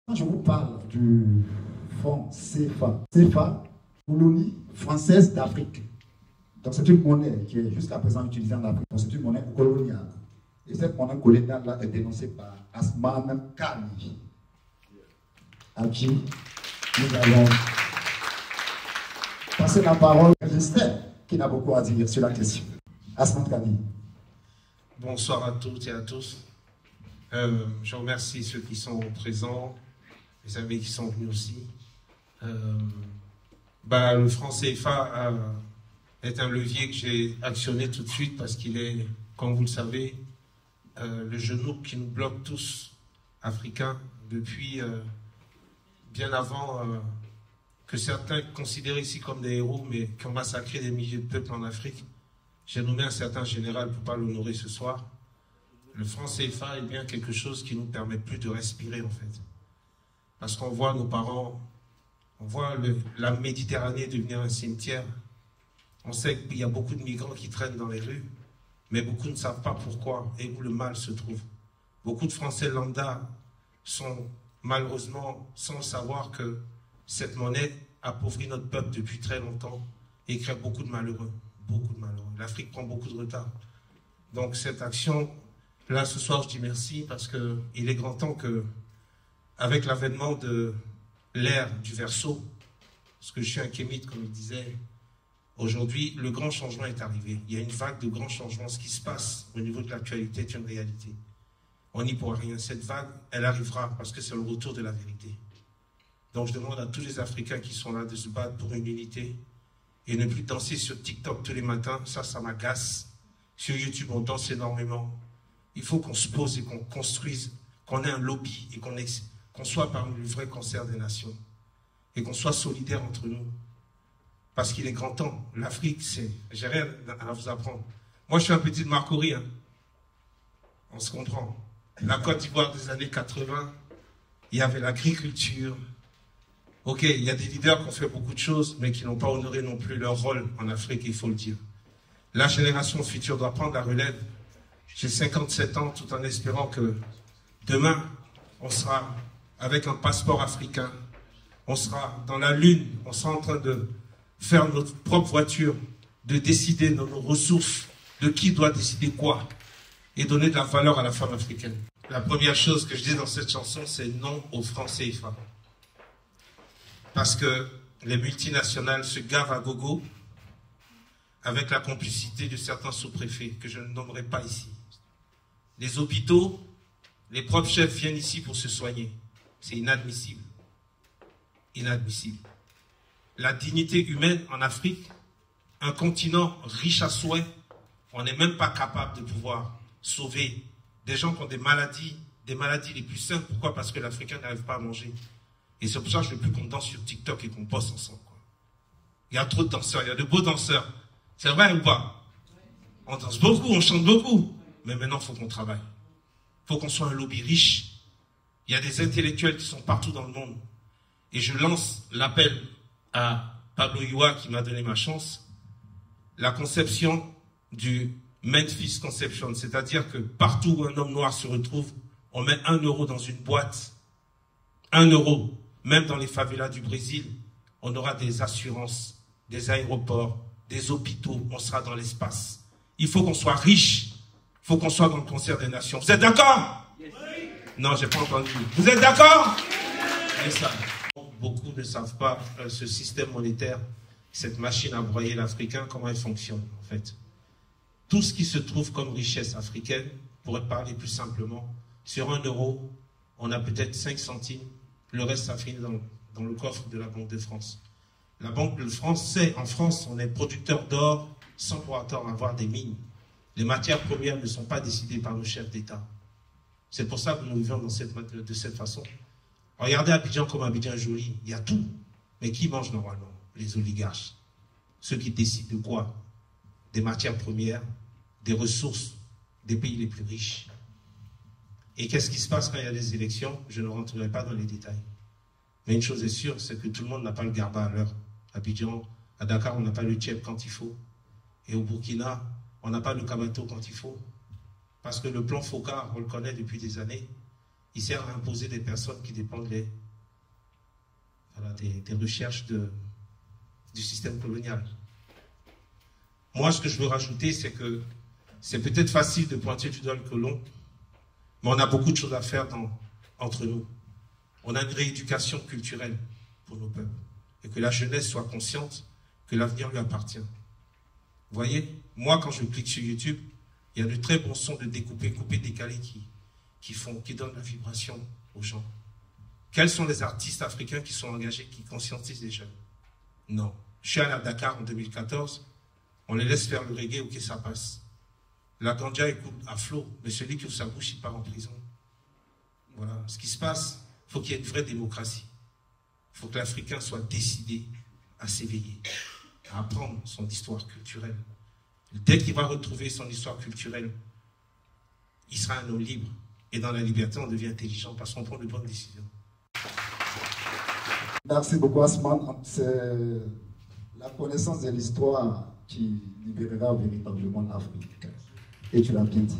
Quand je vous parle du franc CFA, CFA, colonie française d'Afrique. Donc c'est une monnaie qui est jusqu'à présent utilisée en Afrique. Donc c'est une monnaie coloniale. Et cette monnaie coloniale-là est dénoncée par Asman Kani, à qui nous allons passer la parole à Esther, qui n'a beaucoup à dire sur la question. Asman Kani. Bonsoir à toutes et à tous. Je remercie ceux qui sont présents, les amis qui sont venus aussi. Le franc CFA est un levier que j'ai actionné tout de suite parce qu'il est, comme vous le savez, le genou qui nous bloque tous, africains, depuis bien avant que certains considèrent ici comme des héros, mais qui ont massacré des milliers de peuples en Afrique. J'ai nommé un certain général pour ne pas l'honorer ce soir. Le franc CFA est bien quelque chose qui ne nous permet plus de respirer, en fait. Parce qu'on voit nos parents, on voit la Méditerranée devenir un cimetière. On sait qu'il y a beaucoup de migrants qui traînent dans les rues, mais beaucoup ne savent pas pourquoi et où le mal se trouve. Beaucoup de Français lambda sont malheureusement sans savoir que cette monnaie appauvrit notre peuple depuis très longtemps et crée beaucoup de malheureux. Beaucoup de malheureux. L'Afrique prend beaucoup de retard. Donc cette action, là ce soir je dis merci parce qu'il est grand temps que, avec l'avènement de l'ère du Verseau, parce que je suis un kémite comme il disait, aujourd'hui le grand changement est arrivé. Il y a une vague de grands changements. Ce qui se passe au niveau de l'actualité est une réalité. On n'y pourra rien. Cette vague, elle arrivera parce que c'est le retour de la vérité. Donc je demande à tous les Africains qui sont là de se battre pour une unité et ne plus danser sur TikTok tous les matins. Ça m'agace. Sur YouTube, on danse énormément. Il faut qu'on se pose et qu'on construise, qu'on ait un lobby et qu'on soit parmi le vrai concert des nations et qu'on soit solidaires entre nous. Parce qu'il est grand temps. L'Afrique, j'ai rien à vous apprendre. Moi, je suis un petit de Marcory. Hein. On se comprend. La Côte d'Ivoire des années 80, il y avait l'agriculture. Ok, il y a des leaders qui ont fait beaucoup de choses, mais qui n'ont pas honoré non plus leur rôle en Afrique, il faut le dire. La génération future doit prendre la relève. J'ai 57 ans, tout en espérant que demain, on sera avec un passeport africain. On sera dans la Lune, on sera en train de faire notre propre voiture, de décider de nos ressources, de qui doit décider quoi, et donner de la valeur à la femme africaine. La première chose que je dis dans cette chanson, c'est non au franc CFA. Parce que les multinationales se gavent à gogo avec la complicité de certains sous-préfets que je ne nommerai pas ici. Les hôpitaux, les propres chefs viennent ici pour se soigner. C'est inadmissible. Inadmissible. La dignité humaine en Afrique, un continent riche à souhait, on n'est même pas capable de pouvoir sauver des gens qui ont des maladies les plus simples. Pourquoi? Parce que l'Africain n'arrive pas à manger. Et c'est pour ça que je ne veux plus qu'on danse sur TikTok et qu'on poste ensemble. Quoi. Il y a trop de danseurs, il y a de beaux danseurs. C'est vrai ou pas? On danse beaucoup, on chante beaucoup. Mais maintenant, il faut qu'on travaille. Il faut qu'on soit un lobby riche. Il y a des intellectuels qui sont partout dans le monde. Et je lance l'appel à Pablo Iwa qui m'a donné ma chance. La conception du Memphis Conception, c'est-à-dire que partout où un homme noir se retrouve, on met 1 euro dans une boîte. 1 euro. Même dans les favelas du Brésil, on aura des assurances, des aéroports, des hôpitaux, on sera dans l'espace. Il faut qu'on soit riche, il faut qu'on soit dans le concert des nations. Vous êtes d'accord? Oui. Non, j'ai pas entendu. Vous êtes d'accord? Oui. Ça. Beaucoup ne savent pas ce système monétaire, cette machine à broyer l'Africain, comment elle fonctionne en fait. Tout ce qui se trouve comme richesse africaine, pour parler plus simplement, sur 1 euro, on a peut-être 5 centimes. Le reste, ça finit dans le coffre de la Banque de France. La Banque de France sait, en France, on est producteur d'or sans pour autant avoir des mines. Les matières premières ne sont pas décidées par nos chefs d'État. C'est pour ça que nous vivons de cette façon. Regardez Abidjan comme Abidjan est joli. Il y a tout. Mais qui mange normalement? Les oligarches. Ceux qui décident de quoi? Des matières premières, des ressources des pays les plus riches. Et qu'est-ce qui se passe quand il y a des élections? Je ne rentrerai pas dans les détails. Mais une chose est sûre, c'est que tout le monde n'a pas le garba à l'heure. À Abidjan, à Dakar, on n'a pas le tchèp quand il faut. Et au Burkina, on n'a pas le kabato quand il faut. Parce que le plan Foka, on le connaît depuis des années, qui sert à imposer des personnes qui dépendent des recherches du système colonial. Moi, ce que je veux rajouter, c'est que c'est peut-être facile de pointer du doigt le colon, mais on a beaucoup de choses à faire entre nous. On a une rééducation culturelle pour nos peuples, et que la jeunesse soit consciente que l'avenir lui appartient. Vous voyez, moi, quand je clique sur YouTube, il y a de très bons sons de découpés, coupés, décalés qui donnent la vibration aux gens. Quels sont les artistes africains qui sont engagés, qui conscientisent les jeunes? Non. Je suis allé à Dakar en 2014, on les laisse faire le reggae, ok, ça passe. La ganja écoute à flot, mais celui qui ouvre sa bouche, il part en prison. Voilà. Ce qui se passe, il faut qu'il y ait une vraie démocratie. Il faut que l'Africain soit décidé à s'éveiller, à apprendre son histoire culturelle. Dès qu'il va retrouver son histoire culturelle, il sera un homme libre. Et dans la liberté, on devient intelligent parce qu'on prend de bonnes décisions. Merci beaucoup, Asman. C'est la connaissance de l'histoire qui libérera véritablement l'Afrique. Et tu l'as bien dit.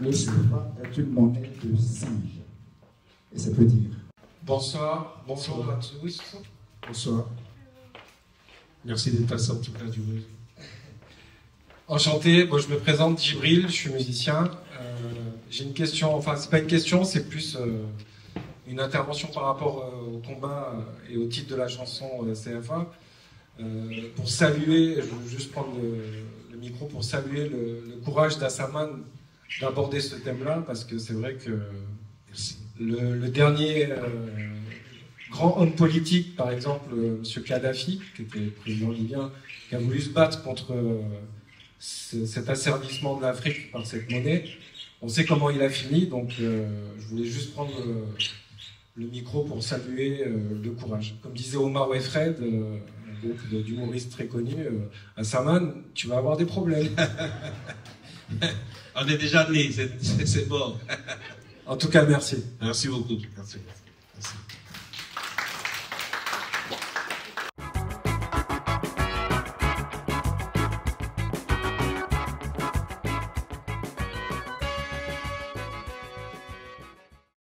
Le CFA est une monnaie de singe. Et ça peut dire. Bonsoir. Bonsoir à tous. Bonsoir. Merci d'être passé en tout cas du monde. Enchanté. Bon, je me présente Djibril, je suis musicien. J'ai une question, enfin, c'est pas une question, c'est plus une intervention par rapport au combat et au titre de la chanson CFA. Pour saluer, je veux juste prendre le micro pour saluer le courage d'Assaman d'aborder ce thème-là, parce que c'est vrai que le dernier grand homme politique, par exemple, M. Kadhafi, qui était président libyen, qui a voulu se battre contre cet asservissement de l'Afrique par cette monnaie, on sait comment il a fini, donc je voulais juste prendre le micro pour saluer le courage. Comme disait Omar Wefred, un groupe d'humoristes très connu, Assaman, tu vas avoir des problèmes. On est déjà né, c'est bon. En tout cas, merci. Merci beaucoup. Merci.